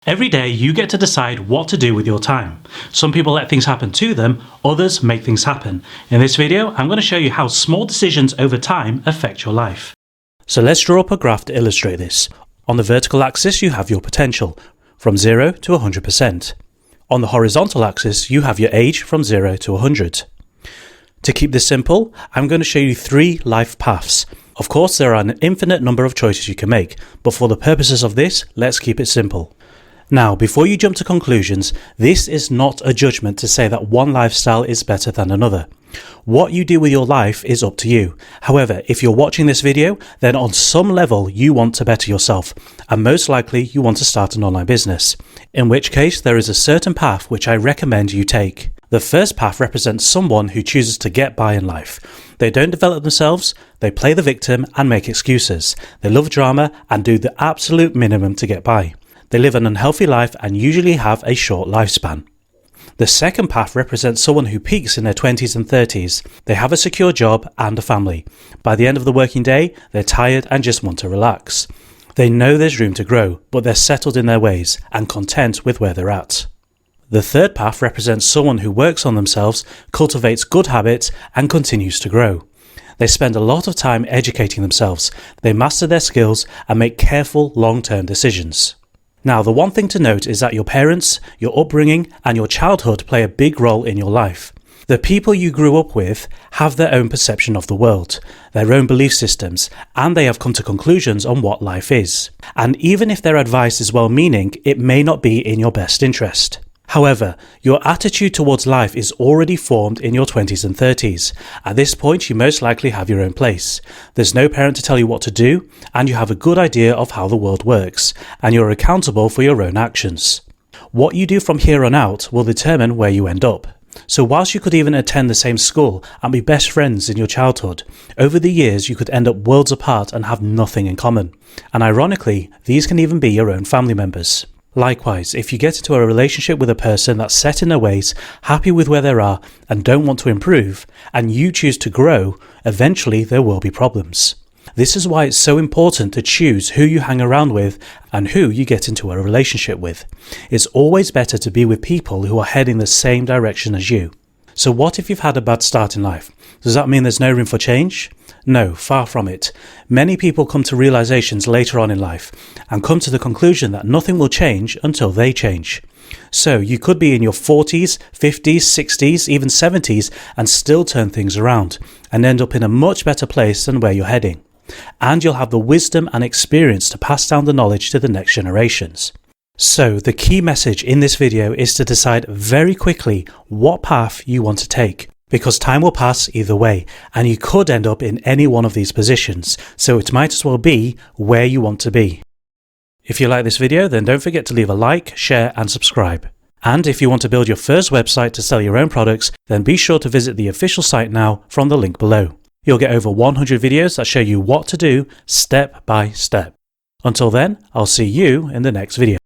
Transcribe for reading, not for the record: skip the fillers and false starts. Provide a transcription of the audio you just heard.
Every day you get to decide what to do with your time. Some people let things happen to them, others make things happen. In this video, I'm going to show you how small decisions over time affect your life. So let's draw up a graph to illustrate this. On the vertical axis you have your potential, from 0 to 100%. On the horizontal axis you have your age from 0 to 100. To keep this simple, I'm going to show you 3 life paths. Of course there are an infinite number of choices you can make, but for the purposes of this, let's keep it simple. Now, before you jump to conclusions, this is not a judgment to say that one lifestyle is better than another. What you do with your life is up to you. However, if you're watching this video, then on some level you want to better yourself, and most likely you want to start an online business. In which case, there is a certain path which I recommend you take. The first path represents someone who chooses to get by in life. They don't develop themselves, they play the victim and make excuses. They love drama and do the absolute minimum to get by. They live an unhealthy life and usually have a short lifespan. The second path represents someone who peaks in their 20s and 30s. They have a secure job and a family. By the end of the working day, they're tired and just want to relax. They know there's room to grow, but they're settled in their ways and content with where they're at. The third path represents someone who works on themselves, cultivates good habits, and continues to grow. They spend a lot of time educating themselves. They master their skills and make careful long-term decisions. Now, the one thing to note is that your parents, your upbringing, and your childhood play a big role in your life. The people you grew up with have their own perception of the world, their own belief systems, and they have come to conclusions on what life is. And even if their advice is well-meaning, it may not be in your best interest. However, your attitude towards life is already formed in your 20s and 30s. At this point, you most likely have your own place. There's no parent to tell you what to do, and you have a good idea of how the world works, and you're accountable for your own actions. What you do from here on out will determine where you end up. So whilst you could even attend the same school and be best friends in your childhood, over the years you could end up worlds apart and have nothing in common. And ironically, these can even be your own family members. Likewise, if you get into a relationship with a person that's set in their ways, happy with where they are, and don't want to improve, and you choose to grow, eventually there will be problems. This is why it's so important to choose who you hang around with and who you get into a relationship with. It's always better to be with people who are heading the same direction as you. So what if you've had a bad start in life? Does that mean there's no room for change? No, far from it. Many people come to realizations later on in life and come to the conclusion that nothing will change until they change. So you could be in your 40s, 50s, 60s, even 70s and still turn things around and end up in a much better place than where you're heading. And you'll have the wisdom and experience to pass down the knowledge to the next generations. So the key message in this video is to decide very quickly what path you want to take, because time will pass either way and you could end up in any one of these positions, so it might as well be where you want to be. If you like this video, then don't forget to leave a like, share and subscribe. And if you want to build your first website to sell your own products, then be sure to visit the official site now from the link below. You'll get over 100 videos that show you what to do step by step. Until then, I'll see you in the next video.